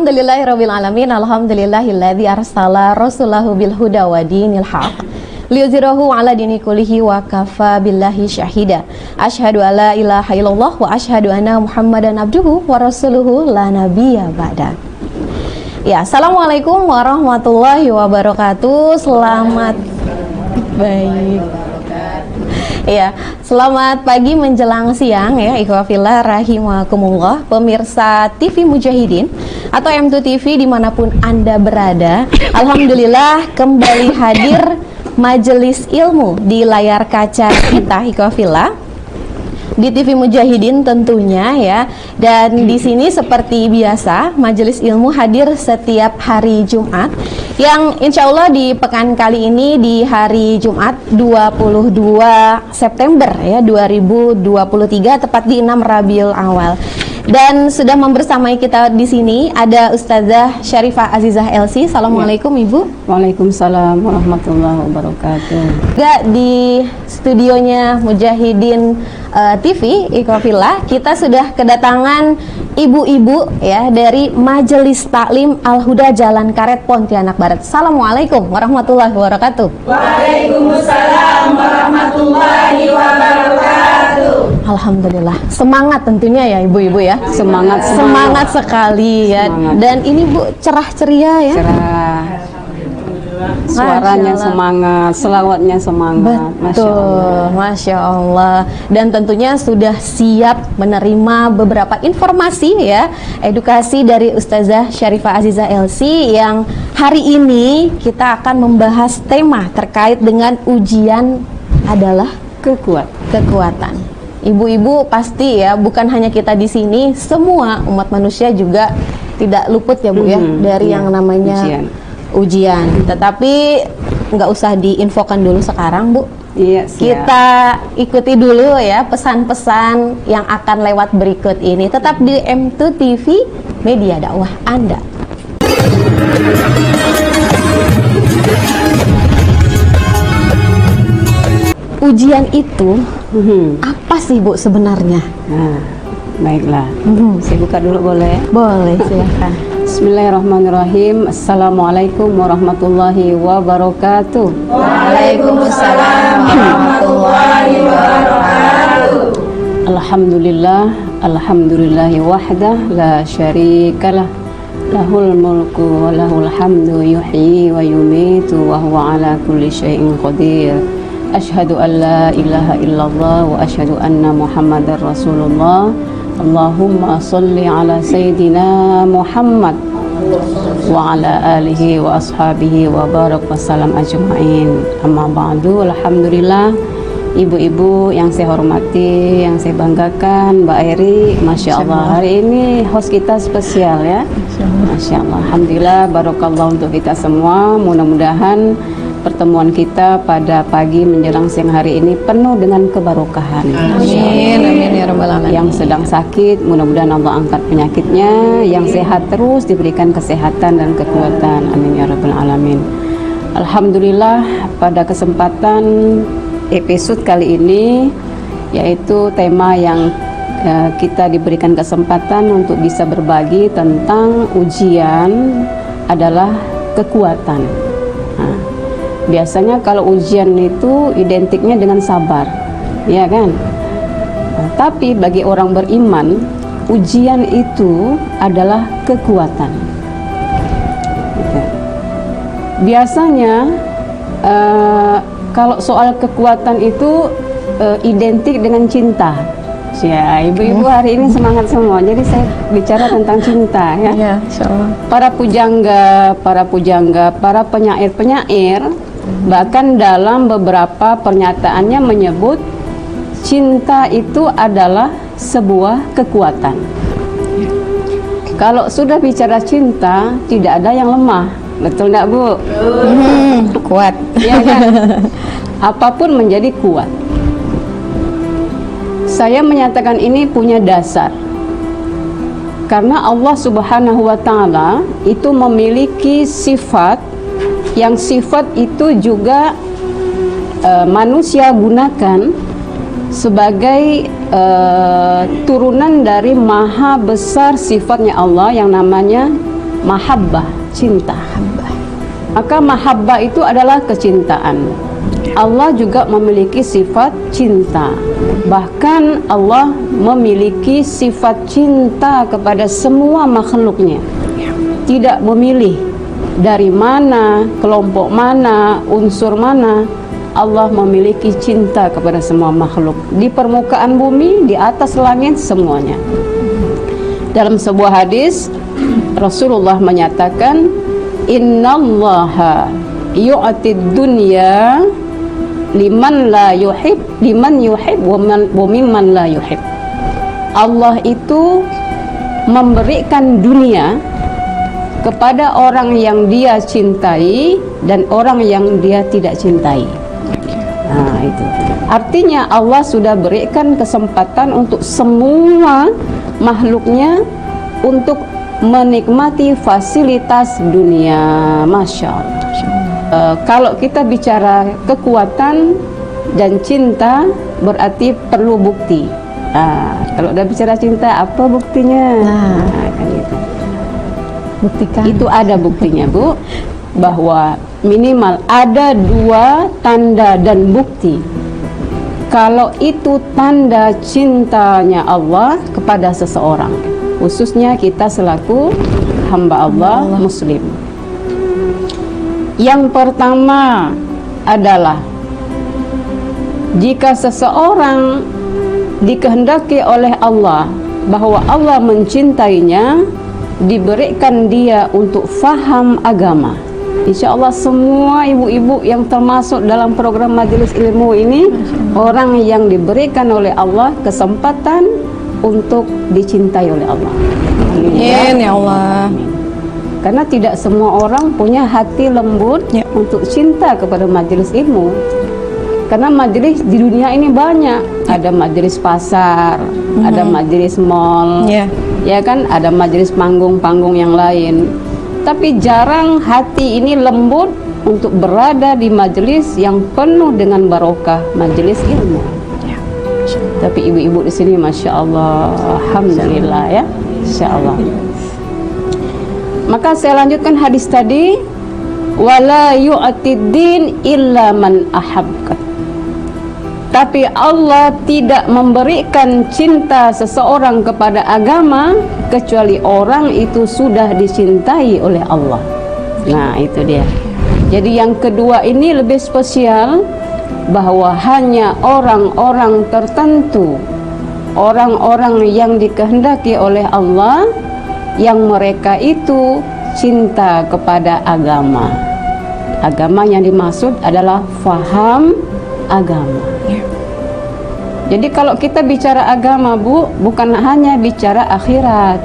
Alhamdulillahirabbil alamin. Alhamdulillahilladzi arsala rasulahu bil huda wa dinil haq liyuzhirahu ala dini kullihi wa kafa billahi syahida. Asyhadu alla ilaha illallah wa asyhadu anna Muhammadan abduhu wa rasuluhu la nabiyya ba'da. Ya, assalamualaikum warahmatullahi wabarakatuh. Selamat baik. Ya, selamat pagi menjelang siang ya, ikhwafillah rahimakumullah, pemirsa TV Mujahidin atau M2 TV dimanapun Anda berada. Alhamdulillah kembali hadir majelis ilmu di layar kaca kita, ikhwafillah, di TV Mujahidin tentunya ya. Dan di sini seperti biasa majelis ilmu hadir setiap hari Jumat, yang insya Allah di pekan kali ini di hari Jumat 22 September ya 2023, tepat di 6 Rabiul Awal. Dan sudah membersamai kita di sini ada Ustazah Syarifah Azizah LC. Assalamualaikum Ibu. Waalaikumsalam warahmatullahi wabarakatuh. Juga di studionya Mujahidin TV ikhwafillah, kita sudah kedatangan ibu-ibu ya dari Majelis Taklim Al-Huda Jalan Karet Pontianak Barat. Assalamualaikum warahmatullahi wabarakatuh. Waalaikumsalam warahmatullahi wabarakatuh. Alhamdulillah, semangat tentunya ya ibu-ibu ya. Semangat sekali ya. Semangat. Dan ini Bu cerah ceria ya. Cerah. Suaranya semangat, selawatnya semangat. Betul, Masya Allah. Dan tentunya sudah siap menerima beberapa informasi ya, edukasi dari Ustazah Syarifah Azizah LC, yang hari ini kita akan membahas tema terkait dengan ujian adalah kekuatan. Ibu-ibu pasti ya, bukan hanya kita di sini, semua umat manusia juga tidak luput ya Bu ya dari yang namanya ujian. Tetapi nggak usah diinfokan dulu sekarang Bu. Iya, siap. Kita ikuti dulu ya pesan-pesan yang akan lewat berikut ini. Tetap di M2 TV, media dakwah Anda. Ujian itu apa sih Bu sebenarnya? Nah, baiklah. Saya buka dulu boleh? Boleh, silahkan. Bismillahirrahmanirrahim. Assalamualaikum warahmatullahi wabarakatuh. Waalaikumsalam warahmatullahi wabarakatuh. Alhamdulillahi wahdah la syarikalah, lahul mulku wa lahul hamdu, yuhyi wa yumitu wa huwa ala kulli syai'in qadir. Asyhadu an la ilaha illallah wa asyhadu anna Muhammadar Rasulullah. Allahumma salli ala Sayyidina Muhammad wa ala alihi wa ashabihi wa barak wa salam ajma'in. Amma ba'du. Alhamdulillah, ibu-ibu yang saya hormati, yang saya banggakan, Mbak Eri, Masya Allah, hari ini host kita spesial ya. Masya Allah. Alhamdulillah, barakallah untuk kita semua. Mudah-mudahan pertemuan kita pada pagi menjelang siang hari ini penuh dengan kebarokahan. Amin, amin ya rabbal alamin. Yang sedang sakit, mudah-mudahan Allah angkat penyakitnya. Yang sehat terus diberikan kesehatan dan kekuatan. Amin ya rabbal alamin. Alhamdulillah, pada kesempatan episode kali ini, yaitu tema yang kita diberikan kesempatan untuk bisa berbagi tentang ujian adalah kekuatan. Nah, biasanya kalau ujian itu identiknya dengan sabar, ya kan? Nah, tapi bagi orang beriman, ujian itu adalah kekuatan. Gitu. Biasanya kalau soal kekuatan itu identik dengan cinta. Ya, ibu-ibu hari ini semangat semua. Jadi saya bicara tentang cinta ya. Ya, insyaallah. Para pujangga, para penyair-penyair bahkan dalam beberapa pernyataannya menyebut cinta itu adalah sebuah kekuatan. Kalau sudah bicara cinta, tidak ada yang lemah. Betul enggak, Bu? Kuat. Ya kan? Apapun menjadi kuat. Saya menyatakan ini punya dasar. Karena Allah Subhanahu wa taala itu memiliki sifat yang sifat itu juga manusia gunakan sebagai turunan dari maha besar sifatnya Allah yang namanya mahabbah, cinta. Maka mahabbah itu adalah kecintaan. Allah juga memiliki sifat cinta. Bahkan Allah memiliki sifat cinta kepada semua makhluknya. Tidak memilih dari mana, kelompok mana, unsur mana. Allah memiliki cinta kepada semua makhluk di permukaan bumi, di atas langit, semuanya. Dalam sebuah hadis Rasulullah menyatakan, innallaha yu'tid dunya liman yuhib wa mimman la yuhib. Allah itu memberikan dunia kepada orang yang dia cintai dan orang yang dia tidak cintai. Nah, itu artinya Allah sudah berikan kesempatan untuk semua makhluknya untuk menikmati fasilitas dunia. Masya Allah. Kalau kita bicara kekuatan dan cinta, berarti perlu bukti. Kalau udah bicara cinta, apa buktinya? Kan gitu. Buktikan. Itu ada buktinya, Bu, bahwa minimal ada 2 tanda dan bukti. Kalau itu tanda cintanya Allah kepada seseorang, khususnya kita selaku hamba Allah Muslim. Yang pertama adalah jika seseorang dikehendaki oleh Allah bahwa Allah mencintainya, diberikan dia untuk faham agama. Insya Allah semua ibu-ibu yang termasuk dalam program majelis ilmu ini orang yang diberikan oleh Allah kesempatan untuk dicintai oleh Allah. Amin ya Allah. Karena tidak semua orang punya hati lembut untuk cinta kepada majelis ilmu. Karena majelis di dunia ini banyak. Ada majelis pasar, ada majelis mall, ya kan, ada majelis panggung-panggung yang lain. Tapi jarang hati ini lembut untuk berada di majelis yang penuh dengan barokah, majelis ilmu. Tapi ibu-ibu di sini, masya Allah, alhamdulillah ya, insya Allah. Maka saya lanjutkan hadis tadi, wala yu'tid din illa man ahabka. Tapi Allah tidak memberikan cinta seseorang kepada agama kecuali orang itu sudah dicintai oleh Allah. Nah, itu dia. Jadi yang kedua ini lebih spesial, bahwa hanya orang-orang tertentu, orang-orang yang dikehendaki oleh Allah, yang mereka itu cinta kepada agama. Agama yang dimaksud adalah faham agama. Jadi kalau kita bicara agama, Bu, bukan hanya bicara akhirat.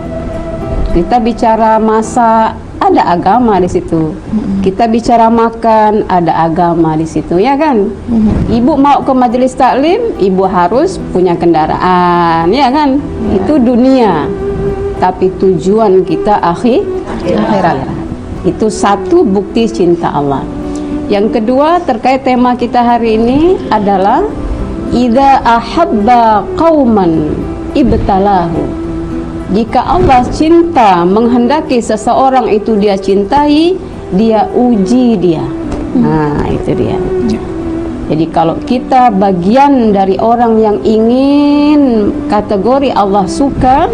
Kita bicara masa, ada agama di situ. Kita bicara makan, ada agama di situ, ya kan? Ibu mau ke majelis taklim, ibu harus punya kendaraan, ya kan? Itu dunia. Tapi tujuan kita akhirat. Itu satu bukti cinta Allah. Yang kedua terkait tema kita hari ini adalah idza ahabba qauman ibtalahu. Jika Allah cinta, menghendaki seseorang itu dia cintai, dia uji dia. Nah, itu dia. Jadi kalau kita bagian dari orang yang ingin kategori Allah suka,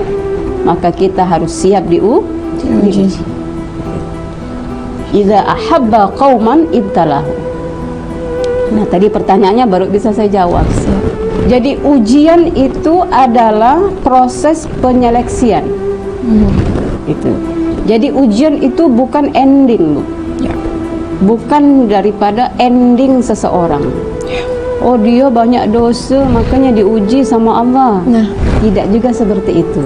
maka kita harus siap diuji. Idza ahabba qauman ibtalahu. Nah, tadi pertanyaannya baru bisa saya jawab. Jadi ujian itu adalah proses penyeleksian. Itu. Jadi ujian itu bukan ending, Bu. Bukan daripada ending seseorang. Oh, dia banyak dosa makanya diuji sama Allah. Tidak juga seperti itu.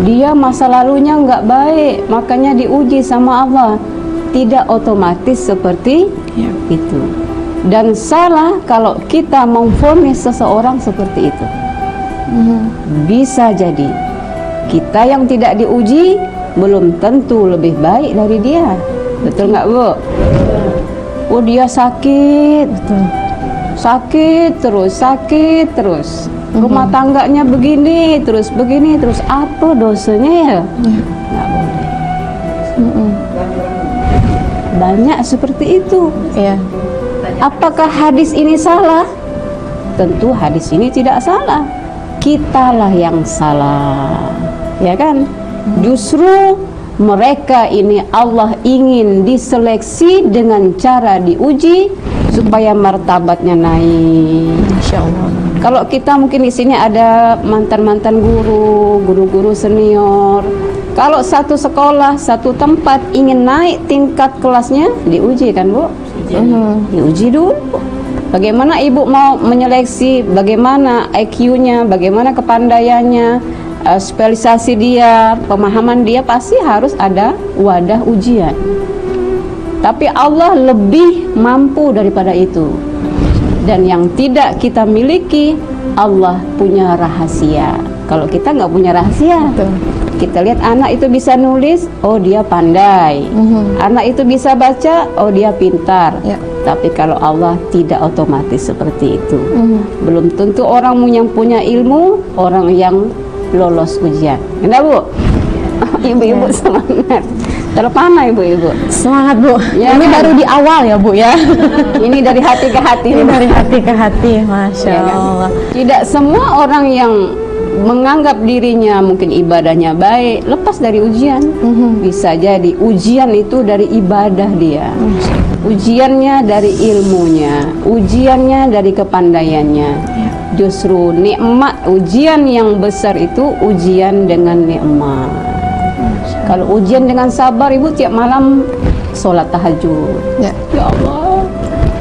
Dia masa lalunya nggak baik makanya diuji sama Allah. Tidak otomatis seperti itu. Dan salah kalau kita memvonis seseorang seperti itu. Bisa jadi kita yang tidak diuji belum tentu lebih baik dari dia. Betul nggak, Bu? Oh, dia sakit, sakit terus. Rumah tangganya begini terus, apa dosanya ya? Nggak boleh. Banyak seperti itu. Iya. Apakah hadis ini salah? Tentu hadis ini tidak salah. Kitalah yang salah, ya kan? Justru mereka ini Allah ingin diseleksi dengan cara diuji supaya martabatnya naik. Insya Allah. Kalau kita mungkin di sini ada mantan-mantan guru, guru-guru senior. Kalau satu sekolah, satu tempat ingin naik tingkat kelasnya, diuji kan, Bu? Diuji dulu. Bagaimana ibu mau menyeleksi, bagaimana IQ-nya, bagaimana kepandaiannya, spesialisasi dia, pemahaman dia, pasti harus ada wadah ujian. Tapi Allah lebih mampu daripada itu. Dan yang tidak kita miliki, Allah punya rahasia. Kalau kita nggak punya rahasia, kita lihat anak itu bisa nulis, oh dia pandai. Anak itu bisa baca, oh dia pintar. Ya. Tapi kalau Allah tidak otomatis seperti itu. Belum tentu orang yang punya ilmu, orang yang lolos ujian. Kenapa, Bu? Ibu-ibu semangat. Terpana ibu-ibu. Semangat, Bu. Ya, ini kan? baru di awal ya, Bu ya. Ini dari hati ke hati. Ini dari hati ke hati, Masya Ya, kan? Allah. Tidak semua orang yang menganggap dirinya mungkin ibadahnya baik lepas dari ujian. Bisa jadi ujian itu dari ibadah dia, ujiannya dari ilmunya, ujiannya dari kepandaiannya. Justru nikmat ujian yang besar itu ujian dengan nikmat. Kalau ujian dengan sabar, ibu tiap malam sholat tahajud. Ya. Ya Allah,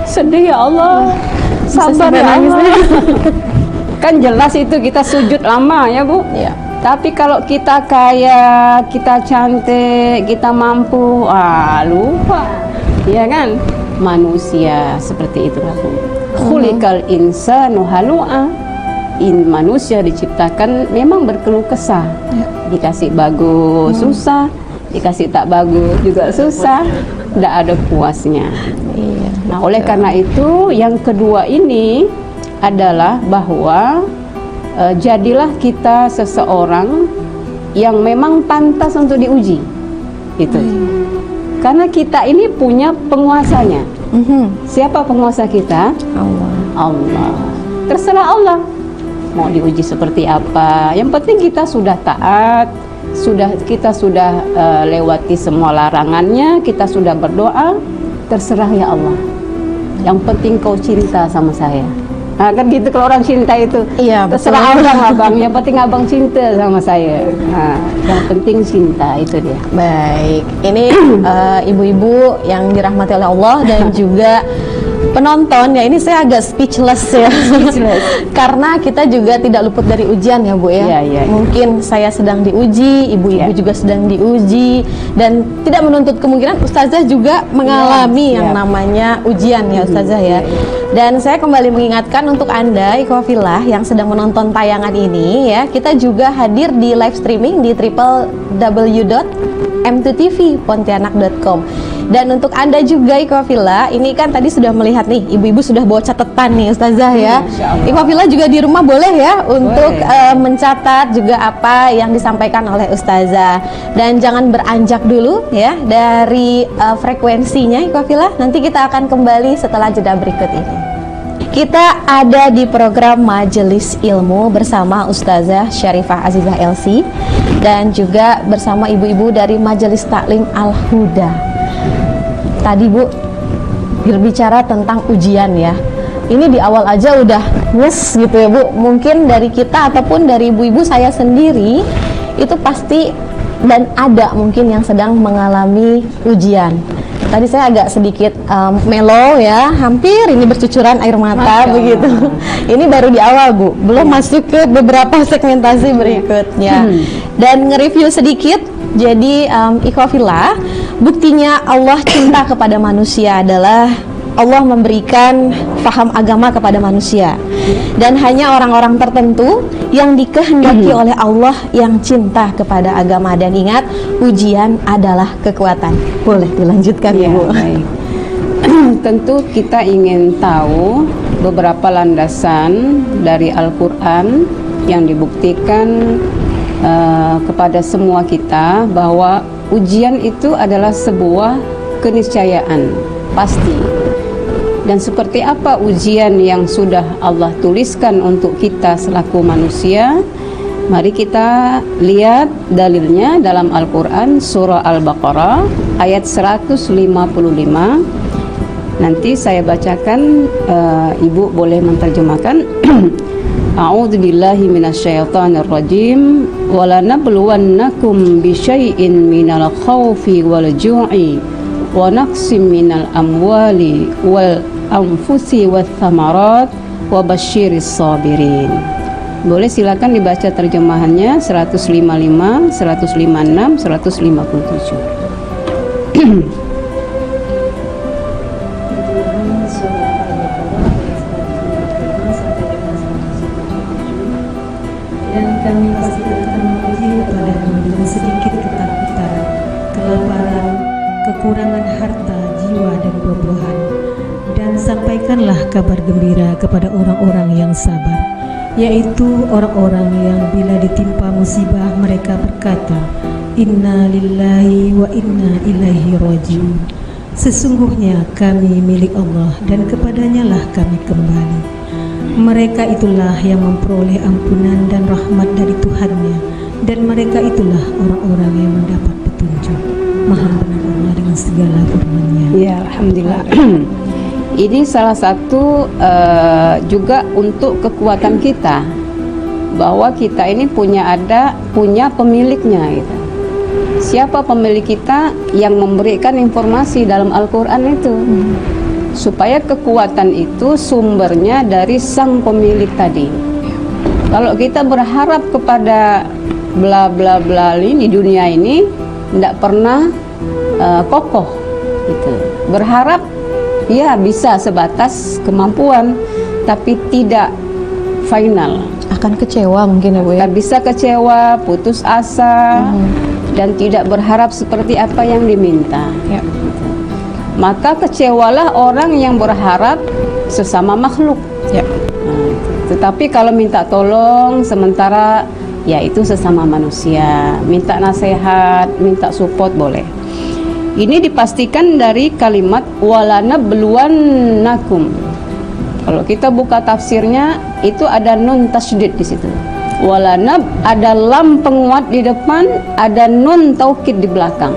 sedih ya Allah, Bisa sabar sampai ya nangis. Allah. Kan jelas itu kita sujud lama ya, Bu. Ya. Tapi kalau kita kaya, kita cantik, kita mampu, lupa. Ya kan? Manusia seperti itu, Bu. Khuliqal insanu halu'a. Manusia diciptakan memang berkeluh kesah. Dikasih bagus susah, dikasih tak bagus juga susah. Tidak ada puasnya. Iya. Nah, oleh karena itu yang kedua ini adalah bahwa jadilah kita seseorang yang memang pantas untuk diuji. Itu. Karena kita ini punya penguasanya. Siapa penguasa kita? Allah. Allah. Terserah Allah mau diuji seperti apa. Yang penting kita sudah taat, kita sudah lewati semua larangannya, kita sudah berdoa, terserah ya Allah. Yang penting kau cinta sama saya. Nah, kan gitu kalau orang cinta itu. Iya, terserah betul. abang, yang penting abang cinta sama saya. Nah, yang penting cinta itu dia. Baik, ini ibu-ibu yang dirahmati oleh Allah dan juga penonton ya, ini saya agak speechless ya. Karena kita juga tidak luput dari ujian ya, Bu ya. Iya. Mungkin saya sedang diuji, ibu-ibu juga sedang diuji, dan tidak menuntut kemungkinan ustazah juga mengalami yang namanya ujian ya, ustazah ya. Dan saya kembali mengingatkan untuk Anda ikhwafillah yang sedang menonton tayangan ini ya, kita juga hadir di live streaming di www.m2tvpontianak.com. Dan untuk Anda juga ikhwafillah, ini kan tadi sudah melihat nih, ibu-ibu sudah bawa catatan nih ustazah ya. Ikhwafillah juga di rumah boleh ya untuk mencatat juga apa yang disampaikan oleh ustazah. Dan jangan beranjak dulu ya dari frekuensinya ikhwafillah. Nanti kita akan kembali setelah jeda berikut ini. Kita ada di program Majelis Ilmu bersama Ustazah Syarifah Azizah LC dan juga bersama ibu-ibu dari Majelis Taklim Al-Huda. Tadi Bu berbicara tentang ujian ya. Ini di awal aja udah nyes gitu ya Bu. Mungkin dari kita ataupun dari ibu-ibu saya sendiri itu pasti dan ada mungkin yang sedang mengalami ujian. Tadi saya agak sedikit melo ya, hampir ini bercucuran air mata begitu. Ini baru di awal Bu, belum masuk ke beberapa segmentasi berikutnya. Dan nge-review sedikit, jadi ikhwafillah, buktinya Allah cinta kepada manusia adalah Allah memberikan faham agama kepada manusia, dan hanya orang-orang tertentu yang dikehendaki oleh Allah yang cinta kepada agama. Dan ingat, ujian adalah kekuatan. Boleh dilanjutkan Ya, Ibu. baik. Tentu kita ingin tahu beberapa landasan dari Al-Quran yang dibuktikan kepada semua kita bahwa ujian itu adalah sebuah keniscayaan pasti. Dan seperti apa ujian yang sudah Allah tuliskan untuk kita selaku manusia? Mari kita lihat dalilnya dalam Al-Quran, surah Al-Baqarah ayat 155. Nanti saya bacakan, Ibu boleh menerjemahkan. A'udzu billahi minasyaitonir rajim. Walanabluwannakum bisyai'in minal khaufi wal ju'i wa naqsim minal amwali wal anfusi wath thamarat wa basyiris sabirin. Boleh silakan dibaca terjemahannya 155, 156, 157. Dan kami pasti akan menguji kepadamu dengan sedikit ketakutan, kelaparan, kekurangan harta, jiwa dan buah-buahan. Dan sampaikanlah kabar gembira kepada orang-orang yang sabar, yaitu orang-orang yang bila ditimpa musibah mereka berkata, Inna lillahi wa inna ilaihi raji'un. Sesungguhnya kami milik Allah dan kepadanya lah kami kembali. Mereka itulah yang memperoleh ampunan dan rahmat dari Tuhannya, dan mereka itulah orang-orang yang mendapat petunjuk. Maha benar Allah dengan segala firman-Nya. Ya, alhamdulillah. Ini salah satu juga untuk kekuatan kita, bahwa kita ini punya pemiliknya gitu. Siapa pemilik kita yang memberikan informasi dalam Al-Quran itu? Supaya kekuatan itu sumbernya dari sang pemilik tadi. Kalau kita berharap kepada bla bla bla ini di dunia ini tidak pernah kokoh gitu. Berharap ya bisa sebatas kemampuan tapi tidak final. Akan kecewa mungkin ya Bu ya. Bisa kecewa, putus asa, dan tidak berharap seperti apa yang diminta. Ya. Maka kecewalah orang yang berharap sesama makhluk. Ya. Tetapi kalau minta tolong sementara, ya itu sesama manusia. Minta nasihat, minta support boleh. Ini dipastikan dari kalimat walanabluwannakum. Kalau kita buka tafsirnya, itu ada nun tasydid di situ. Walanab ada lam penguat di depan, ada nun taukid di belakang.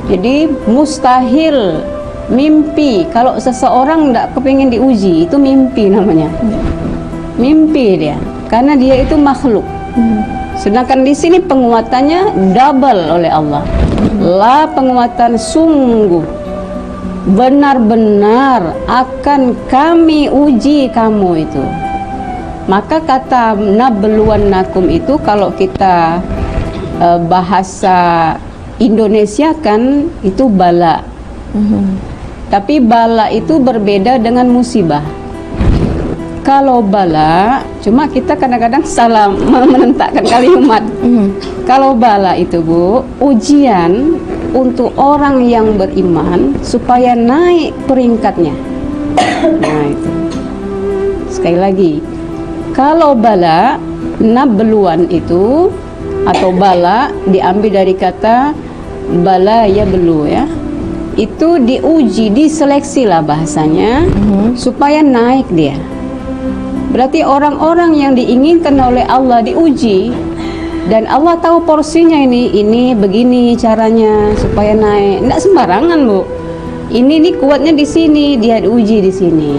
Jadi mustahil mimpi kalau seseorang tidak kepingin diuji, itu mimpi namanya. Mimpi dia, karena dia itu makhluk. Sedangkan di sini penguatannya double oleh Allah. La penguatan sungguh, benar-benar akan kami uji kamu itu. Maka kata nabluwannakum itu kalau kita bahasa Indonesia kan itu bala. Tapi bala itu berbeda dengan musibah. Kalau bala, cuma kita kadang-kadang salah menentakkan kalimat. Kalau bala itu Bu, ujian untuk orang yang beriman supaya naik peringkatnya. Nah itu. Sekali lagi, kalau bala, nabluwan itu atau bala diambil dari kata bala ya belu ya. Itu diuji, diseleksi lah bahasanya, supaya naik dia. Berarti orang-orang yang diinginkan oleh Allah diuji, dan Allah tahu porsinya ini begini caranya supaya naik. Tidak sembarangan Bu. Ini kuatnya di sini, dia diuji di sini.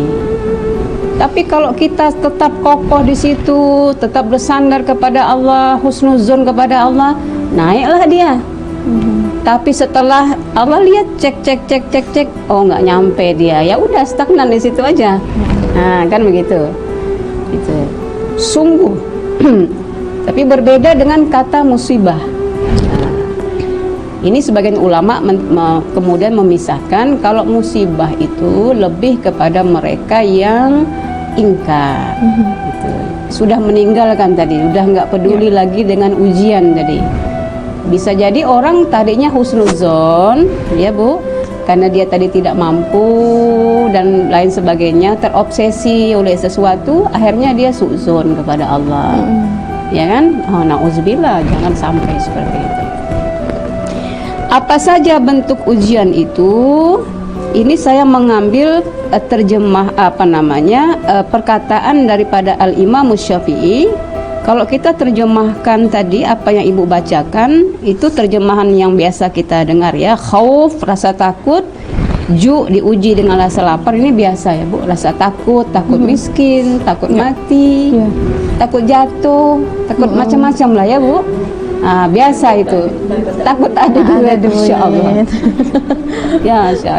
Tapi kalau kita tetap kokoh di situ, tetap bersandar kepada Allah, husnuzon kepada Allah, naiklah dia. Tapi setelah Allah lihat cek, oh nggak nyampe dia, ya udah stagnan di situ aja. Nah kan begitu. Itu sungguh. Tapi berbeda dengan kata musibah. Nah, ini sebagian ulama kemudian memisahkan kalau musibah itu lebih kepada mereka yang ingkar. Gitu. Sudah meninggalkan tadi, sudah nggak peduli lagi dengan ujian tadi. Bisa jadi orang tadinya husnuzon, ya Bu, karena dia tadi tidak mampu dan lain sebagainya, terobsesi oleh sesuatu, akhirnya dia su'zon kepada Allah. Ya kan? Oh, na'udzubillah, jangan sampai seperti itu. Apa saja bentuk ujian itu? Ini saya mengambil terjemah perkataan daripada Al-Imam Syafi'i. Kalau kita terjemahkan tadi apa yang Ibu bacakan, itu terjemahan yang biasa kita dengar ya. Khauf, rasa takut. Ju, diuji dengan rasa lapar. Ini biasa ya Bu, rasa takut, takut miskin, takut mati, takut jatuh, takut macam-macam lah ya Bu. Biasa itu. Takut ada duit, insya Allah.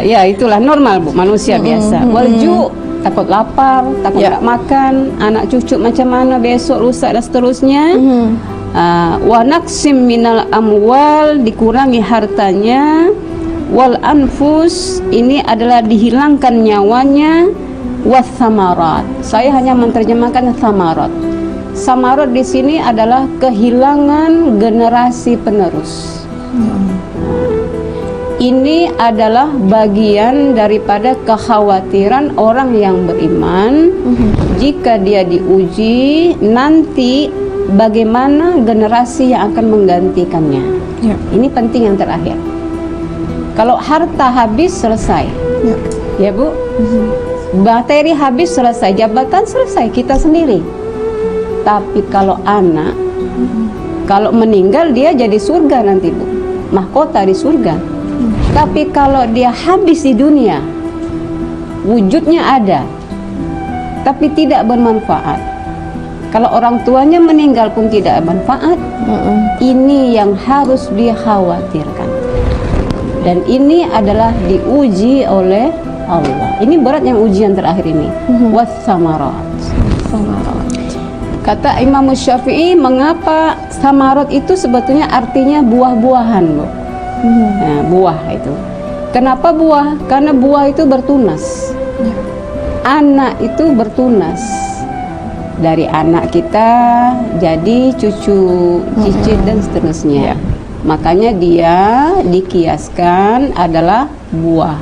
Ya itulah normal Bu, manusia biasa. Walju, takut lapar, takut tak makan, anak cucu macam mana besok, lusa dan seterusnya. Wa naqsim minal amwal, dikurangi hartanya. Wal anfus, ini adalah dihilangkan nyawanya. Was samarat, saya hanya menerjemahkan samarat. Samarat di sini adalah kehilangan generasi penerus. Ini adalah bagian daripada kekhawatiran orang yang beriman. Jika dia diuji, nanti bagaimana generasi yang akan menggantikannya. Ini penting yang terakhir. Kalau harta habis, selesai. Ya Bu, materi habis, selesai. Jabatan selesai, kita sendiri. Tapi kalau anak, kalau meninggal dia jadi surga nanti Bu, mahkota di surga. Tapi kalau dia habis di dunia, wujudnya ada, tapi tidak bermanfaat. Kalau orang tuanya meninggal pun tidak bermanfaat. Ini yang harus dikhawatirkan. Dan ini adalah diuji oleh Allah. Ini berat yang ujian terakhir ini. Was-samarat. Kata Imam Syafi'i, mengapa samarat itu sebetulnya artinya buah-buahan Bu. Buah itu. Kenapa buah? Karena buah itu bertunas. Anak itu bertunas. Dari anak kita jadi cucu, cicit dan seterusnya. Makanya dia dikiaskan adalah buah.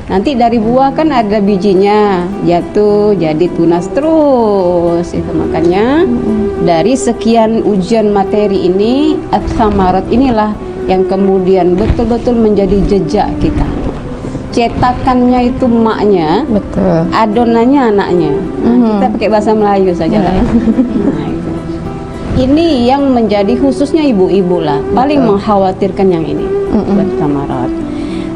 Nanti dari buah kan ada bijinya, jatuh jadi tunas terus. Itu makanya dari sekian ujian materi ini, ats-samarat inilah yang kemudian betul-betul menjadi jejak kita. Cetakannya itu maknya, Betul. adonannya anaknya. Kita pakai bahasa Melayu saja lah ya. Ini yang menjadi khususnya ibu-ibu lah, paling mengkhawatirkan yang ini, ats-samarat.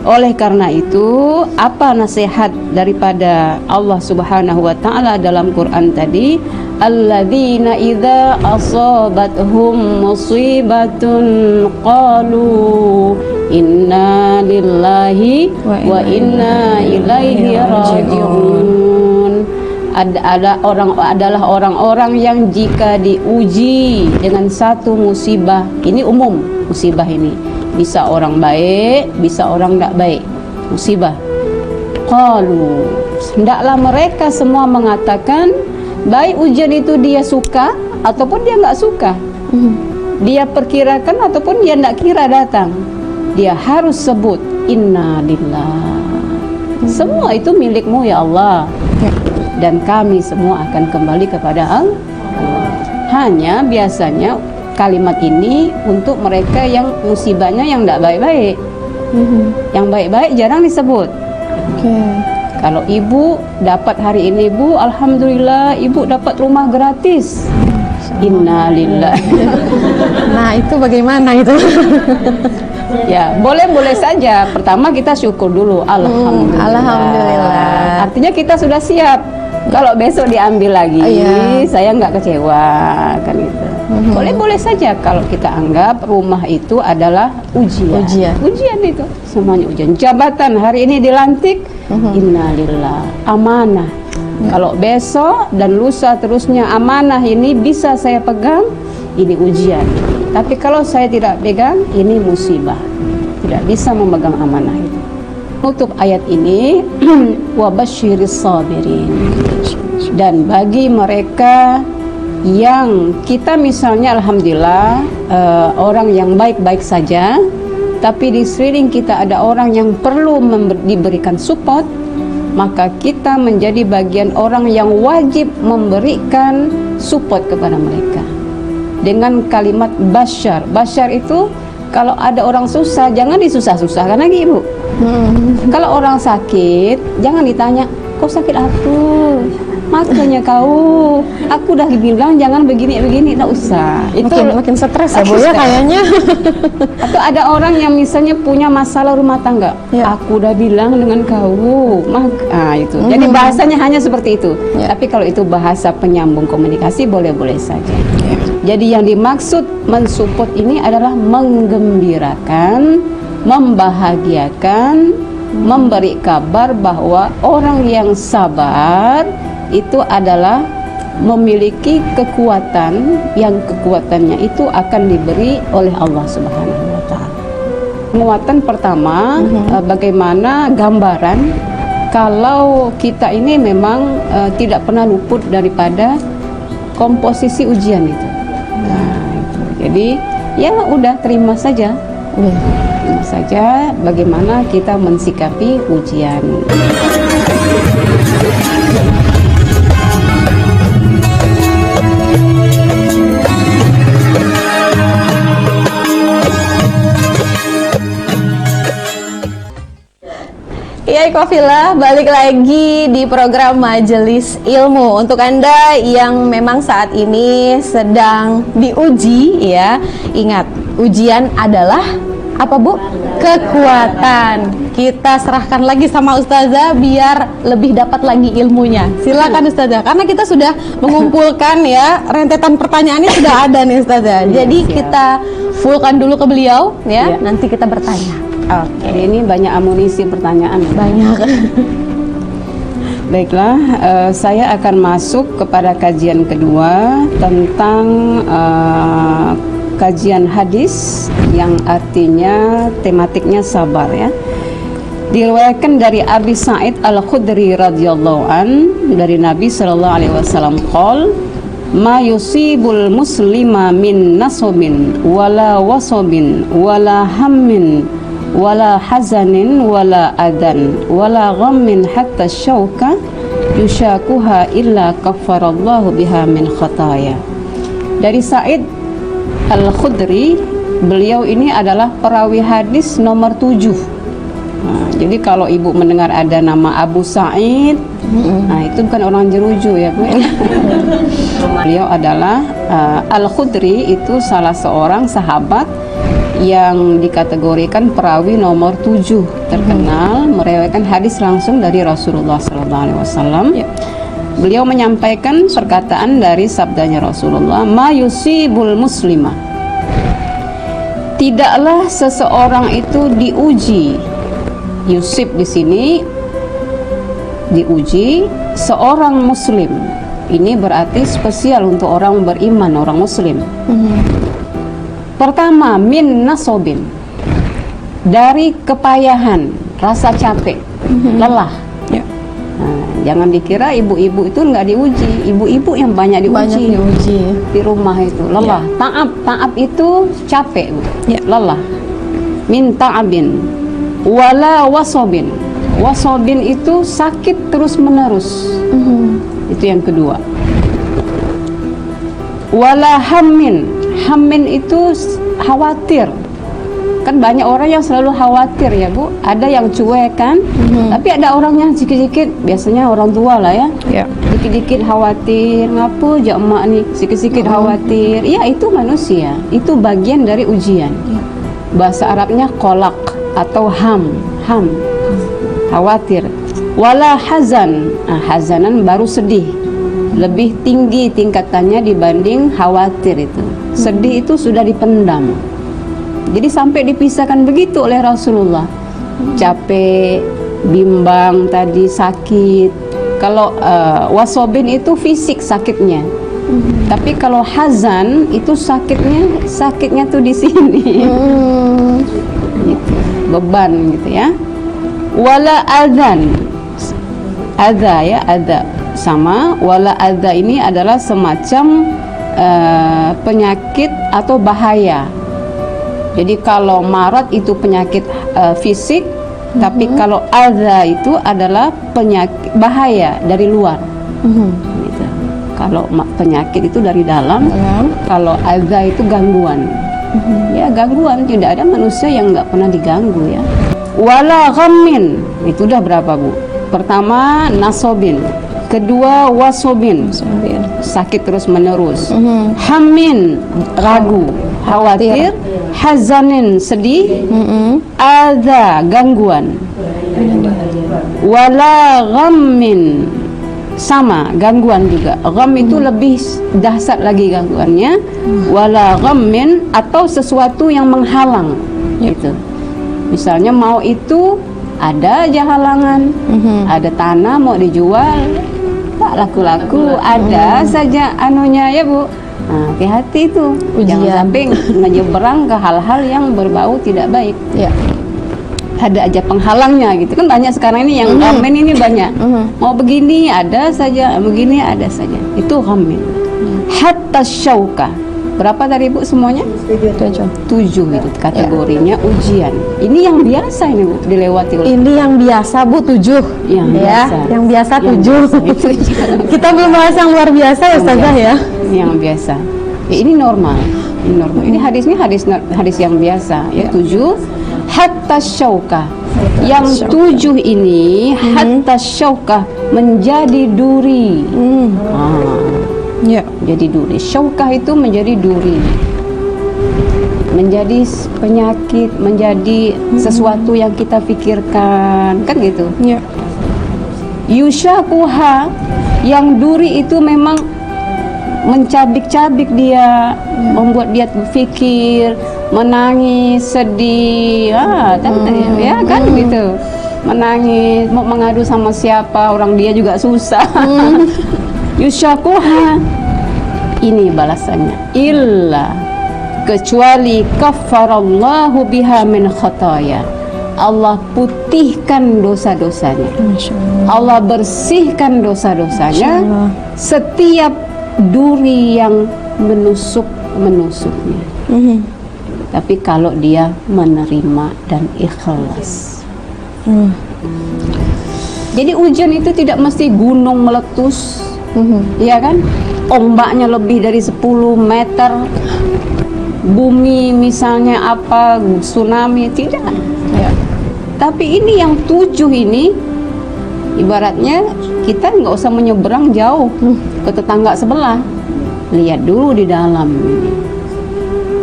Oleh karena itu, apa nasihat daripada Allah Subhanahu wa taala dalam Quran tadi? Alladzina idza asabathum musibatun qalu inna lillahi wa inna ilaihi raji'un. Adalah orang-orang yang jika diuji dengan satu musibah, ini umum musibah ini. Bisa orang baik, bisa orang tidak baik. Musibah. Qalu, hendaklah mereka semua mengatakan, baik ujian itu dia suka ataupun dia nggak suka. Dia perkirakan ataupun dia tidak kira datang. Dia harus sebut inna lillah. Semua itu milikmu ya Allah. Dan kami semua akan kembali kepada Allah. Hanya biasanya kalimat ini untuk mereka yang musibahnya yang tidak baik-baik. Yang baik-baik jarang disebut. Kalau ibu dapat hari ini, Bu, alhamdulillah ibu dapat rumah gratis. Innalillah. Nah, itu bagaimana itu? Ya, boleh-boleh saja. Pertama kita syukur dulu, alhamdulillah. Alhamdulillah. Artinya kita sudah siap. Kalau besok diambil lagi, saya nggak kecewa, kan gitu. Boleh-boleh saja kalau kita anggap rumah itu adalah ujian. Ujian itu semuanya ujian. Jabatan hari ini dilantik, innalillah, amanah. Kalau besok dan lusa terusnya amanah ini bisa saya pegang, ini ujian. Tapi kalau saya tidak pegang, ini musibah. Tidak bisa memegang amanah itu. Untuk ayat ini, wa basyiris sabirin. Dan bagi mereka yang kita misalnya alhamdulillah orang yang baik-baik saja, tapi di sekeliling kita ada orang yang perlu diberikan support, maka kita menjadi bagian orang yang wajib memberikan support kepada mereka dengan kalimat basyar. Basyar itu Kalau ada orang susah, jangan disusah-susahkan lagi, Ibu. Kalau orang sakit, jangan ditanya, kau sakit apa? Makanya aku udah bilang jangan begini, tak usah. Itu Makin stres ya Bu ya kayaknya. Atau ada orang yang misalnya punya masalah rumah tangga, aku udah bilang dengan kau, itu. Jadi bahasanya hanya seperti itu. Tapi kalau itu bahasa penyambung komunikasi, boleh-boleh saja. Jadi yang dimaksud mensupport ini adalah menggembirakan, membahagiakan, memberi kabar bahwa orang yang sabar itu adalah memiliki kekuatan, yang kekuatannya itu akan diberi oleh Allah Subhanahu wa Ta'ala. Penguatan pertama, bagaimana gambaran kalau kita ini memang tidak pernah luput daripada komposisi ujian itu. Jadi ya udah terima saja. Terima saja bagaimana kita mensikapi ujian. Iya Ikhwafillah, balik lagi di program Majelis Ilmu. Untuk Anda yang memang saat ini sedang diuji ya, ingat, ujian adalah apa Bu? Kekuatan. Kita serahkan lagi sama Ustazah biar lebih dapat lagi ilmunya. Silakan Ustazah, karena kita sudah mengumpulkan ya, rentetan pertanyaannya sudah ada nih Ustazah. Jadi kita fullkan dulu ke beliau ya, nanti kita bertanya. Oke. Jadi ini banyak amunisi pertanyaan. Banyak. Baiklah, saya akan masuk kepada kajian kedua tentang kajian hadis yang artinya tematiknya sabar ya. Diriwayatkan dari Abi Sa'id Al-Khudri radhiyallahu an dari Nabi sallallahu alaihi wasallam qol ma yusibul muslima min nasabin wala wasabin wala hammin wala hazanin wala adan wala ghammin hatta syauka yushakuha illa kaffarallahu biha min khataya. Dari Sa'id Al-Khudri, beliau ini adalah perawi hadis nomor 7. Jadi kalau ibu mendengar ada nama Abu Sa'id, itu bukan orang Jeruju ya Bu. Beliau adalah Al-Khudri, itu salah seorang sahabat yang dikategorikan perawi nomor 7 terkenal, meriwayatkan hadis langsung dari Rasulullah SAW. Beliau menyampaikan perkataan dari sabdanya Rasulullah, ma yusibul muslimah, tidaklah seseorang itu diuji. Yusib di sini diuji seorang muslim. Ini berarti spesial untuk orang beriman, orang muslim. Pertama, min nasobin, dari kepayahan, rasa capek, lelah. Jangan dikira ibu-ibu itu nggak diuji. Ibu-ibu yang banyak diuji di rumah itu, lelah. Ta'ab itu capek, lelah. Min ta'abin, wala wasobin. Wasobin itu sakit terus menerus. Itu yang kedua. Wala hammin. Hammin itu khawatir. Kan banyak orang yang selalu khawatir ya Bu. Ada yang cuek kan, tapi ada orang yang sedikit-sedikit, biasanya orang tua lah ya, sedikit-sedikit khawatir. Ngapu aja emak nih, sedikit-sedikit khawatir. Ya itu manusia, itu bagian dari ujian. Bahasa Arabnya kolak atau ham, khawatir. Wala hazan, hazanan baru sedih, lebih tinggi tingkatannya dibanding khawatir itu. Sedih itu sudah dipendam. Jadi sampai dipisahkan begitu oleh Rasulullah. Capek, bimbang tadi, sakit. Kalau wasobin itu fisik sakitnya. Tapi kalau hazan itu sakitnya tuh di sini. Gitu. Beban gitu ya. Wala adzan. Adza ya, adza. Sama wala adza ini adalah semacam penyakit atau bahaya. Jadi kalau marad itu penyakit fisik, tapi kalau adza itu adalah penyakit bahaya dari luar. Gitu. Kalau penyakit itu dari dalam, kalau adza itu gangguan. Ya, gangguan, tidak ada manusia yang nggak pernah diganggu ya. Wala ghammin, itu udah berapa Bu? Pertama nasobin, kedua wasobin, sakit terus menerus, hamin, ragu, khawatir, hazanin, sedih, adza, gangguan, wala ghammin, sama gangguan juga. Gham itu lebih dahsyat lagi gangguannya. Wala ghammin, atau sesuatu yang menghalang gitu. Misalnya mau itu ada aja halangan, ada tanah mau dijual tak laku-laku, ada saja anunya ya Bu. Nah, hati-hati itu, jangan sampai menyeberang ke hal-hal yang berbau tidak baik. Ya. Ada aja penghalangnya gitu kan, banyak sekarang ini yang ghamin ini banyak. Mau begini ada saja, begini ada saja. Itu ghamin. Hatta syauka. Berapa tadi Bu semuanya? 7 itu kategorinya ujian. Ini yang biasa ini Bu dilewati oleh. Ini yang biasa Bu 7. Yang biasa. Yang biasa 7. Kita belum bahas yang luar biasa ya Ustazah ya. Yang biasa. Ya, ini normal. Ini normal. Ini hadisnya hadis yang biasa ya 7. Hatta syauka. Yang 7 ini hatta syauka menjadi duri. Ya. Jadi duri. Syaukah itu menjadi duri, menjadi penyakit, menjadi sesuatu yang kita pikirkan, kan gitu. Ya. Yushakuha, yang duri itu memang mencabik-cabik dia, membuat dia berpikir, menangis, sedih, ya kan gitu. Menangis, mau mengadu sama siapa, orang dia juga susah. Yushakuha, ini balasannya, illa, kecuali kafarallahu biha min khataya, Allah putihkan dosa-dosanya, Allah bersihkan dosa-dosanya setiap duri yang menusuknya. Tapi kalau dia menerima dan ikhlas. Jadi ujian itu tidak mesti gunung meletus, ya kan? Ombaknya lebih dari 10 meter, bumi misalnya apa, tsunami, tidak. Ya. Tapi ini yang 7 ini, ibaratnya kita nggak usah menyeberang jauh ke tetangga sebelah, lihat dulu di dalam ini,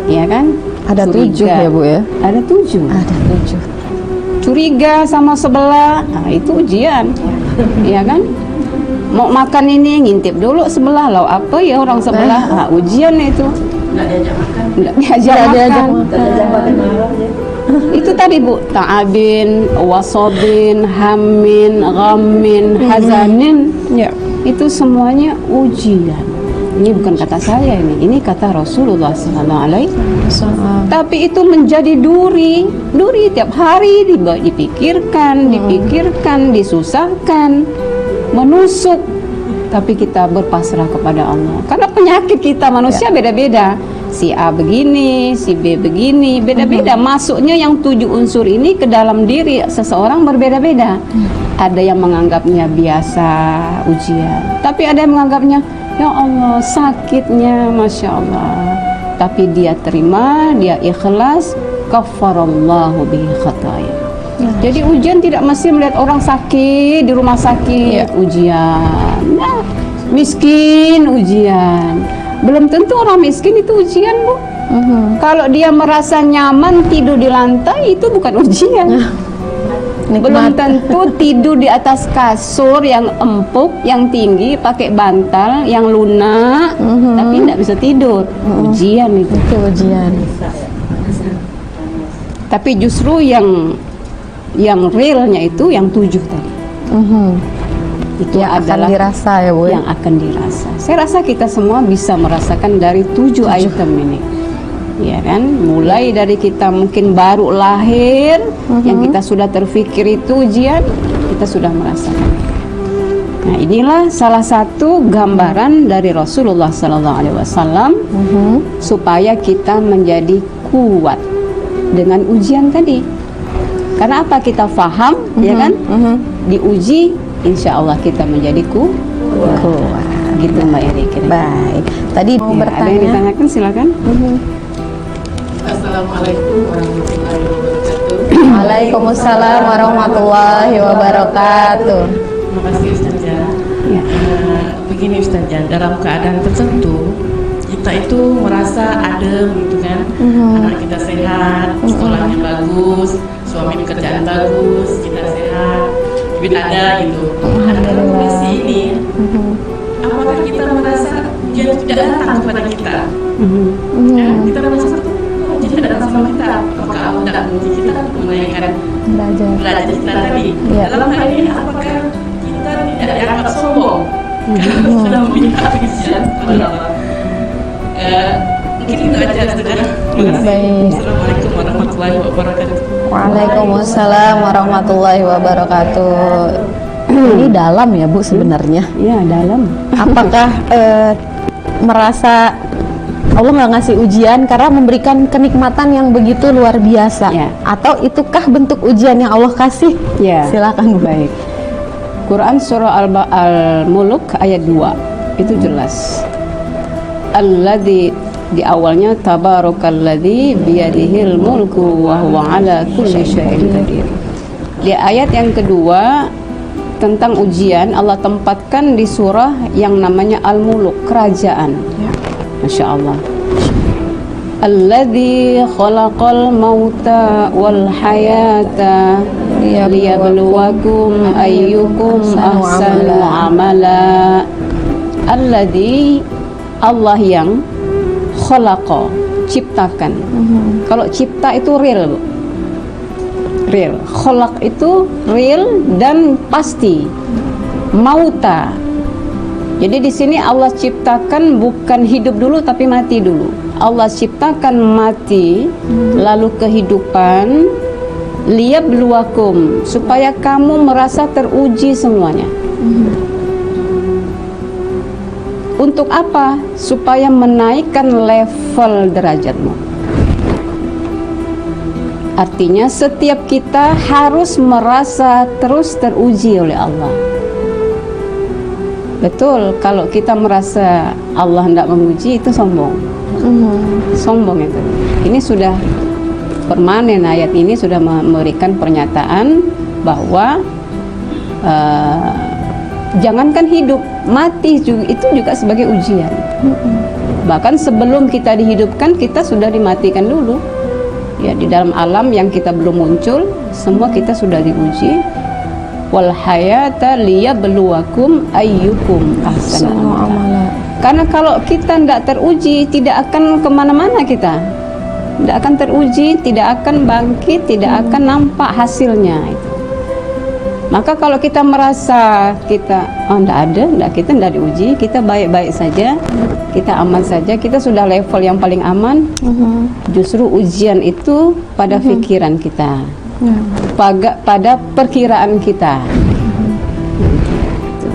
ya kan? Ada 7 ya Bu ya? Ada 7. Ada 7. Curiga sama sebelah, nah itu ujian, ya kan? Mau makan ini ngintip dulu sebelah, lauk apa ya orang sebelah, ujian itu. Nggak diajak makan. Itu tadi Bu, ta'abin, wasobin, hamin, ghammin, hazanin, ya. Itu semuanya ujian. Ini bukan kata saya ini kata Rasulullah SAW. Tapi itu menjadi duri tiap hari dipikirkan, disusahkan, menusuk. Tapi kita berpasrah kepada Allah. Karena penyakit kita manusia beda-beda. Si A begini, si B begini, beda-beda. Masuknya yang 7 unsur ini ke dalam diri seseorang berbeda-beda. Ada yang menganggapnya biasa ujian, tapi ada yang menganggapnya ya Allah sakitnya, Masya Allah. Tapi dia terima, dia ikhlas, kafarallahu bihi khataya. Jadi ujian tidak mesti melihat orang sakit di rumah sakit, ujian. Nah, miskin ujian. Belum tentu orang miskin itu ujian Bu. Kalau dia merasa nyaman tidur di lantai, itu bukan ujian. Belum tentu tidur di atas kasur yang empuk, yang tinggi, pakai bantal yang lunak, tapi tidak bisa tidur. Ujian itu ujian. Tapi justru yang realnya itu yang 7 tadi. Itu yang adalah akan dirasa ya Bu. Yang akan dirasa. Saya rasa kita semua bisa merasakan dari 7 item ini. Ya kan, mulai dari kita mungkin baru lahir, yang kita sudah terfikir itu ujian, kita sudah merasakan. Nah, inilah salah satu gambaran dari Rasulullah SAW supaya kita menjadi kuat dengan ujian tadi. Karena apa? Kita faham, ya kan? Diuji, insya Allah kita menjadi kuat. Gitu Mbak Eri. Baik. Tadi mau bertanya. Ada yang ditanyakan, silakan. Assalamualaikum warahmatullahi wabarakatuh. Waalaikumsalam warahmatullahi wabarakatuh. Terima kasih Ustazah. Ya. Begini Ustazah, dalam keadaan tertentu kita itu merasa adem gitu kan, anak kita sehat, sekolahnya bagus, suami kerjaan bagus, kita sehat, duit ada gitu. Ada kondisi ini, apakah kita merasa dia tidak datang kepada kita? Ya, kita merasa dia tidak datang sama kita. Apakah Allah tidak menguji kita untuk menaikkan belajar kita tadi? Dalam hal ini apakah kita tidak dianggap sombong karena sudah meminta ujian kepada Allah? Mungkin itu aja Saudara. Terima kasih. Baik. Assalamualaikum warahmatullahi wabarakatuh. Waalaikumsalam warahmatullahi wabarakatuh. Ini dalam ya Bu sebenarnya. Ya, dalam. Apakah merasa Allah nggak ngasih ujian karena memberikan kenikmatan yang begitu luar biasa? Ya. Atau itukah bentuk ujian yang Allah kasih? Ya. Silakan Bu. Baik. Quran surah Al-Mulk ayat 2 itu jelas. Alladzi, di awalnya tabarakalladzi biyadihil mulku wa huwa ala kulli syai'in qadir. Di ayat yang kedua tentang ujian Allah tempatkan di surah yang namanya Al-Mulk, kerajaan. Masya Allah. Alladzi khalaqal mauta wal hayata liyabluwakum ayyukum ahsanu amala. Alladzi, Allah yang khalaqa, ciptakan. Kalau cipta itu real, Bu. Real. Khalaq itu real dan pasti. Mauta. Jadi di sini Allah ciptakan bukan hidup dulu tapi mati dulu. Allah ciptakan mati lalu kehidupan, liyabluwakum, supaya kamu merasa teruji semuanya. Untuk apa? Supaya menaikkan level derajatmu. Artinya setiap kita harus merasa terus teruji oleh Allah. Betul, kalau kita merasa Allah tidak memuji itu sombong. Sombong itu. Ini sudah permanen, ayat ini sudah memberikan pernyataan bahwa jangankan hidup, mati juga, itu juga sebagai ujian. Bahkan sebelum kita dihidupkan, kita sudah dimatikan dulu. Ya, di dalam alam yang kita belum muncul, semua kita sudah diuji. Wal hayata liyabluwakum ayyukum ahsanu amala. Karena kalau kita tidak teruji, tidak akan kemana-mana kita. Tidak akan teruji, tidak akan bangkit, tidak akan nampak hasilnya itu. Maka kalau kita merasa kita kita tidak diuji, kita baik-baik saja, kita aman saja, kita sudah level yang paling aman. Justru ujian itu pada pikiran kita, pada perkiraan kita.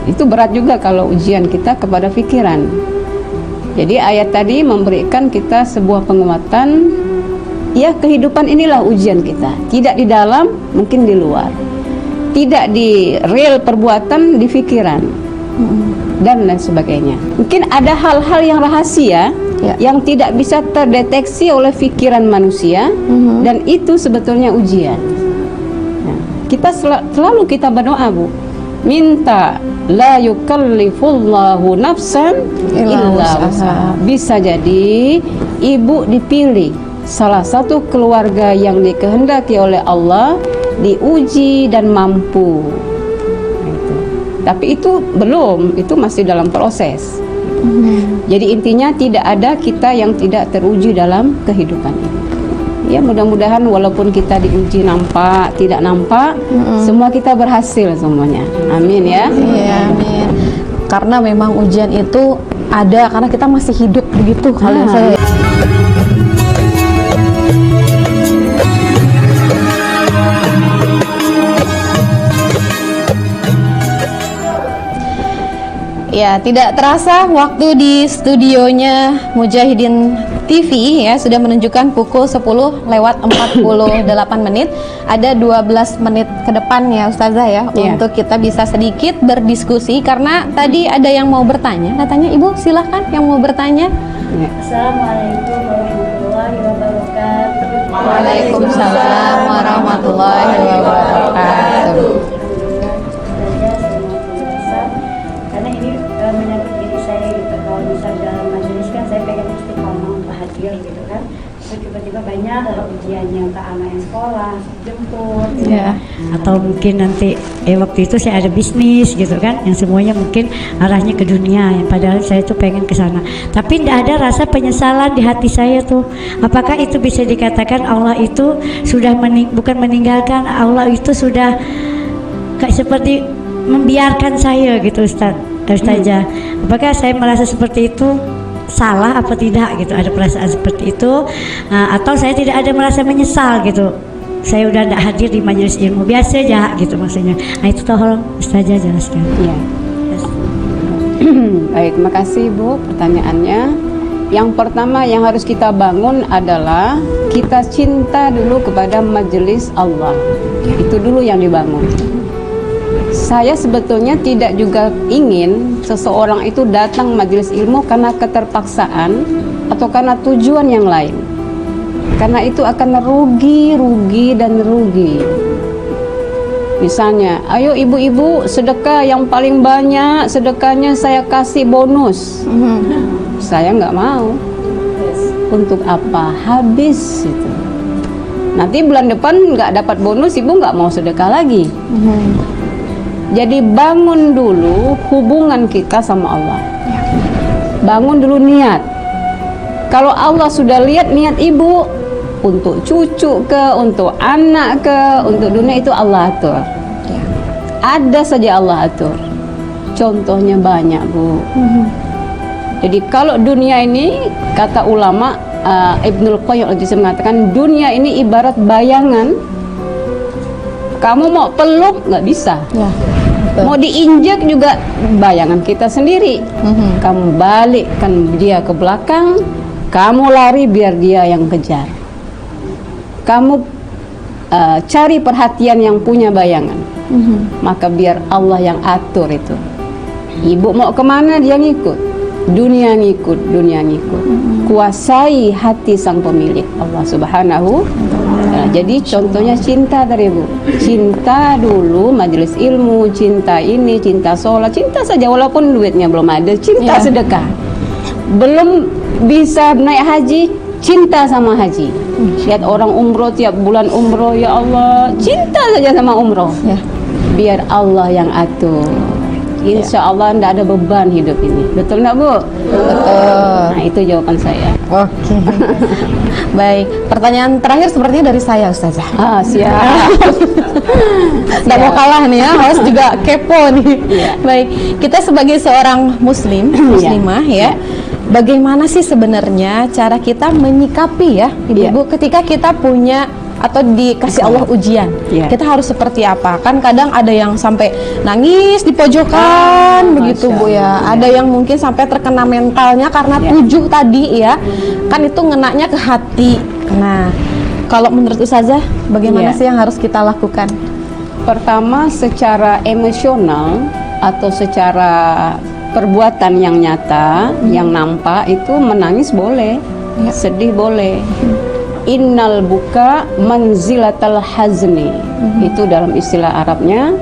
Itu berat juga kalau ujian kita kepada pikiran. Jadi ayat tadi memberikan kita sebuah penguatan. Ya, kehidupan inilah ujian kita. Tidak di dalam, mungkin di luar. Tidak di real perbuatan, di pikiran dan lain sebagainya. Mungkin ada hal-hal yang rahasia yang tidak bisa terdeteksi oleh pikiran manusia, dan itu sebetulnya ujian. Kita selalu kita berdoa, Bu, minta la yukallifullahu nafsan illa wus'aha. Bisa jadi ibu dipilih salah satu keluarga yang dikehendaki oleh Allah, diuji dan mampu. Tapi itu belum, itu masih dalam proses. Jadi intinya tidak ada kita yang tidak teruji dalam kehidupan ini. Ya, mudah-mudahan walaupun kita diuji nampak, tidak nampak, semua kita berhasil semuanya. Amin ya. Iya, amin. Karena memang ujian itu ada karena kita masih hidup begitu kalau saya. Ya, tidak terasa waktu di studionya Mujahidin TV ya sudah menunjukkan pukul 10:48 menit. Ada 12 menit ke depan ya Ustazah ya, untuk kita bisa sedikit berdiskusi karena tadi ada yang mau bertanya. Katanya Ibu silahkan yang mau bertanya. Assalamualaikum warahmatullahi wabarakatuh. Waalaikumsalam warahmatullahi wabarakatuh. Karena ini menyangkut diri saya gitu. Kalau misal dalam majelis kan saya pengen istiqomah untuk hadir gitu kan. Terus tiba-tiba banyak ujian yang ke anak yang sekolah, jemput gitu. Ya. Atau mungkin nanti waktu itu saya ada bisnis gitu kan, yang semuanya mungkin arahnya ke dunia, yang padahal saya tuh pengen ke sana. Tapi tidak ada rasa penyesalan di hati saya tuh. Apakah itu bisa dikatakan Allah itu sudah bukan meninggalkan, Allah itu sudah kayak seperti membiarkan saya gitu Ustazah. Apakah saya merasa seperti itu salah apa tidak gitu, ada perasaan seperti itu, atau saya tidak ada merasa menyesal gitu, saya udah tidak hadir di majelis ilmu biasa aja gitu maksudnya. Nah itu tolong Ustazah jelaskan. Iya. Baik, terima kasih Bu pertanyaannya. Yang pertama yang harus kita bangun adalah kita cinta dulu kepada majelis Allah. Itu dulu yang dibangun. Saya sebetulnya tidak juga ingin seseorang itu datang majelis ilmu karena keterpaksaan atau karena tujuan yang lain. Karena itu akan rugi dan rugi. Misalnya, ayo ibu-ibu sedekah yang paling banyak, sedekahnya saya kasih bonus. Saya nggak mau. Untuk apa? Habis itu. Nanti bulan depan nggak dapat bonus, ibu nggak mau sedekah lagi. Jadi bangun dulu hubungan kita sama Allah. Bangun dulu niat. Kalau Allah sudah lihat niat ibu untuk cucu ke, untuk anak ke, untuk dunia, itu Allah atur. Ada saja Allah atur. Contohnya banyak Bu. Jadi kalau dunia ini, kata ulama Ibnul Qayyim al-Jauziyah mengatakan dunia ini ibarat bayangan. Kamu mau peluk nggak bisa. Mau diinjak juga bayangan kita sendiri. Kamu balikkan dia ke belakang, kamu lari biar dia yang kejar. Kamu cari perhatian yang punya bayangan, maka biar Allah yang atur itu. Ibu mau kemana dia ngikut, dunia ngikut. Kuasai hati sang pemilik Allah Subhanahu. Jadi contohnya cinta dari Bu. Cinta dulu majelis ilmu, cinta ini, cinta sholat, cinta saja walaupun duitnya belum ada, cinta sedekah. Belum bisa naik haji, cinta sama haji. Lihat orang umroh tiap bulan umroh, ya Allah, cinta saja sama umroh. Biar Allah yang atur. Insya Allah tidak ada beban hidup ini. Betul nggak Bu? Betul. Nah itu jawaban saya. Oke. Baik, pertanyaan terakhir sepertinya dari saya Ustazah. Siap. Tidak mau kalah nih ya, host juga kepo nih. Baik, kita sebagai seorang muslimah ya, bagaimana sih sebenarnya cara kita menyikapi ya Ibu ketika kita punya atau dikasih Allah ujian, kita harus seperti apa? Kan kadang ada yang sampai nangis di pojokan begitu Bu ya. Ada yang mungkin sampai terkena mentalnya karena 7 tadi ya. Kan itu ngenaknya ke hati. Nah, kalau menurut Ustazah bagaimana sih yang harus kita lakukan? Pertama, secara emosional atau secara perbuatan yang nyata, yang nampak itu menangis boleh, sedih boleh. Innal buka manzilatal hazni. Itu dalam istilah Arabnya.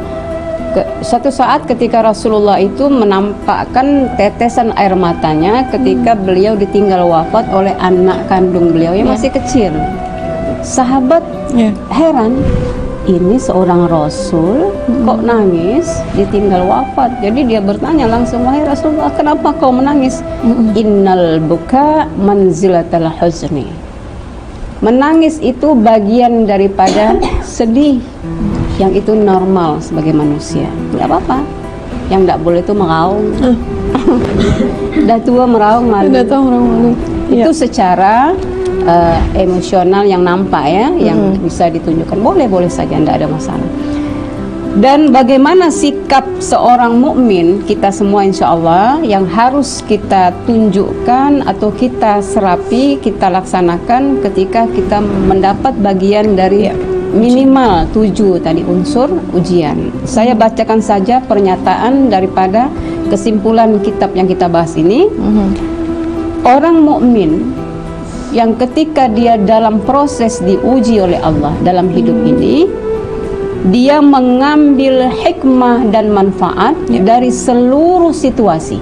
Suatu saat ketika Rasulullah itu menampakkan tetesan air matanya ketika beliau ditinggal wafat oleh anak kandung beliau yang masih kecil. Sahabat heran, ini seorang Rasul kok nangis ditinggal wafat. Jadi dia bertanya langsung, wahai Rasulullah, kenapa kau menangis? Innal buka manzilatal huzni. Menangis itu bagian daripada sedih, yang itu normal sebagai manusia, nggak apa-apa. Yang nggak boleh itu meraung. Dah tua meraung malu. Itu secara emosional yang nampak ya, yang bisa ditunjukkan. Boleh saja, nggak ada masalah. Dan bagaimana sikap seorang mukmin, kita semua insya Allah yang harus kita tunjukkan atau kita serapi, kita laksanakan ketika kita mendapat bagian dari minimal 7 tadi unsur ujian. Saya bacakan saja pernyataan daripada kesimpulan kitab yang kita bahas ini. Orang mukmin yang ketika dia dalam proses diuji oleh Allah dalam hidup ini, dia mengambil hikmah dan manfaat dari seluruh situasi.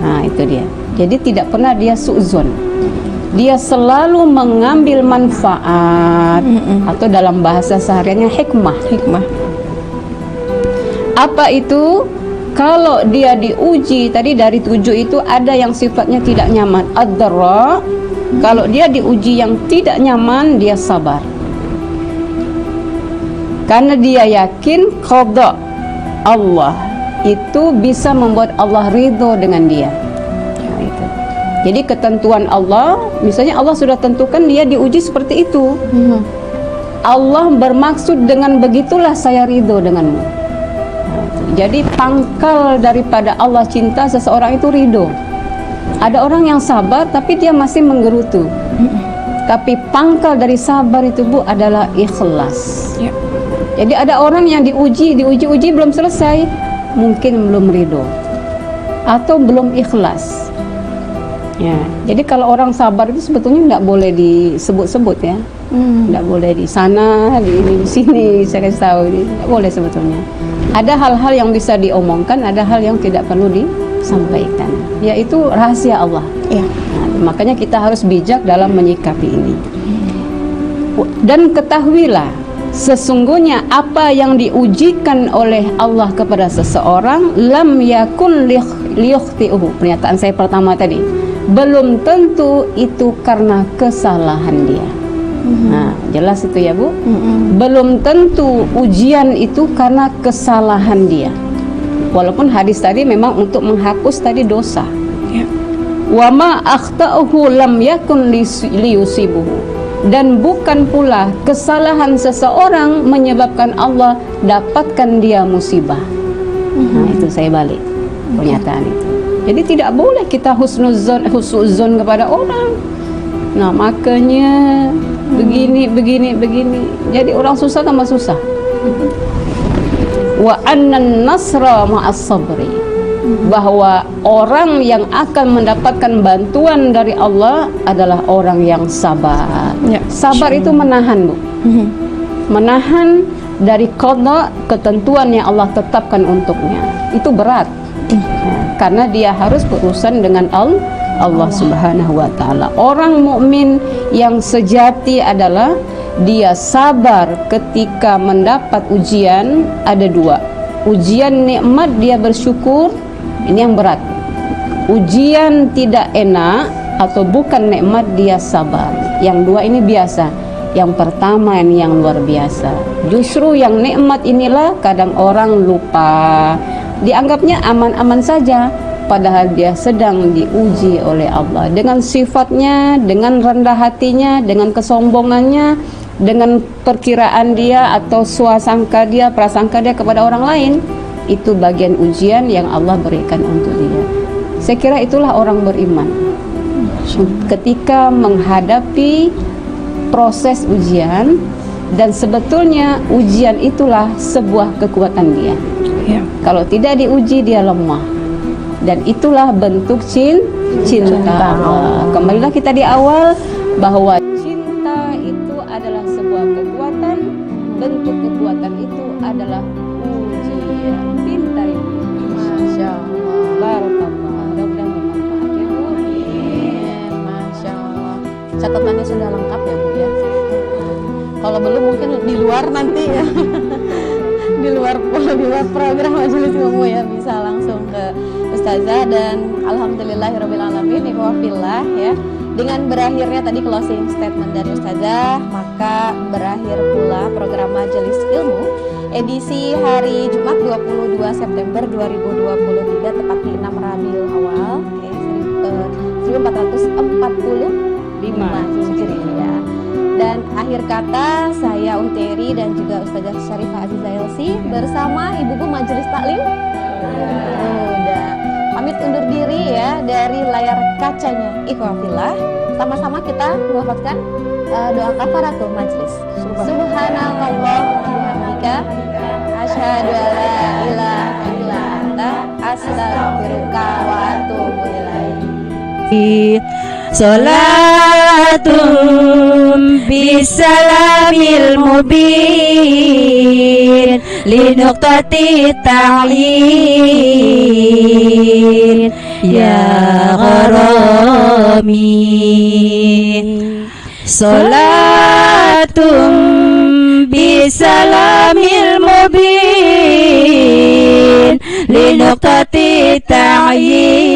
Nah, itu dia. Jadi tidak pernah dia su'zon. Dia selalu mengambil manfaat atau dalam bahasa sehariannya hikmah. Apa itu? Kalau dia diuji tadi dari 7 itu ada yang sifatnya tidak nyaman, ad-dharra. Kalau dia diuji yang tidak nyaman, dia sabar. Karena dia yakin qada Allah itu bisa membuat Allah ridho dengan dia. Nah, itu. Jadi ketentuan Allah, misalnya Allah sudah tentukan dia diuji seperti itu. Allah bermaksud dengan begitulah saya ridho denganmu. Jadi pangkal daripada Allah cinta seseorang itu ridho. Ada orang yang sabar tapi dia masih menggerutu. Tapi pangkal dari sabar itu Bu adalah ikhlas. Jadi ada orang yang diuji belum selesai, mungkin belum ridho atau belum ikhlas. Ya, jadi kalau orang sabar itu sebetulnya tidak boleh disebut-sebut ya, tidak boleh di sana, di sini saya kasih tahu, tidak boleh sebetulnya. Ada hal-hal yang bisa diomongkan, ada hal yang tidak perlu disampaikan, yaitu rahasia Allah. Nah, makanya kita harus bijak dalam menyikapi ini. Dan ketahuilah, sesungguhnya apa yang diujikan oleh Allah kepada seseorang, lam yakun liyukhti'uhu. Pernyataan saya pertama tadi, belum tentu itu karena kesalahan dia. Nah, jelas itu ya Bu. Belum tentu ujian itu karena kesalahan dia. Walaupun hadis tadi memang untuk menghapus tadi dosa. Wa ma akhta'uhu lam yakun liyusibuhu. Dan bukan pula kesalahan seseorang menyebabkan Allah dapatkan dia musibah. Nah, itu saya balik pernyataan itu. Jadi tidak boleh kita husnuzon kepada orang. Nah, makanya begini. Jadi orang susah tambah susah. Wa annan nasra ma'as sabri. Bahwa orang yang akan mendapatkan bantuan dari Allah adalah orang yang sabar. Sabar itu menahan, Bu. Menahan dari qada, ketentuan yang Allah tetapkan untuknya. Itu berat. Karena dia harus berurusan dengan Allah Subhanahu wa taala. Orang mukmin yang sejati adalah dia sabar ketika mendapat ujian. Ada dua. Ujian nikmat dia bersyukur, ini yang berat. Ujian tidak enak atau bukan nikmat dia sabar. Yang dua ini biasa. Yang pertama ini yang luar biasa. Justru yang nikmat inilah kadang orang lupa. Dianggapnya aman-aman saja, padahal dia sedang diuji oleh Allah dengan sifatnya, dengan rendah hatinya, dengan kesombongannya, dengan perkiraan dia atau swasangka dia, prasangka dia kepada orang lain. Itu bagian ujian yang Allah berikan untuk dia. Saya kira itulah orang beriman ketika menghadapi proses ujian, dan sebetulnya ujian itulah sebuah kekuatan dia. Kalau tidak diuji dia lemah, dan itulah bentuk cinta Allah. Kembalilah kita di awal bahwa cinta itu adalah sebuah kekuatan, bentuk kekuatan itu adalah ujian. Pintar ini, Masya Allah. Barakallah. Mudah-mudahan bermanfaat ya Bu. Masya Allah. Catatannya sudah lengkap ya Bu ya. Kalau belum mungkin di luar nanti ya. di luar program majelis ilmu ya, bisa langsung ke Ustazah. Dan alhamdulillahirrabbilalamin, ikhwafillah ya, dengan berakhirnya tadi closing statement dari Ustazah, maka berakhir pula program majelis ilmu edisi hari Jumat 22 September 2023 tepat di 6 Rabiul Awal 1445 Hijriah. Dan akhir kata saya Uteri dan juga Ustazah Syarifah Azizah Elsi bersama Ibu-ibu Majelis Taklim udah pamit undur diri ya dari layar kacanya ikhwafillah. Sama-sama kita melafazkan doa kafaratul majlis. Subhanallah wa bihamdika asyhadu an la ilaha illa anta astaghfiruka wa atubu ilaik. Salatum bisalamil mubin linuqtati ta'yin ya gharami. Salatum bisalamil mubin linuqtati ta'yin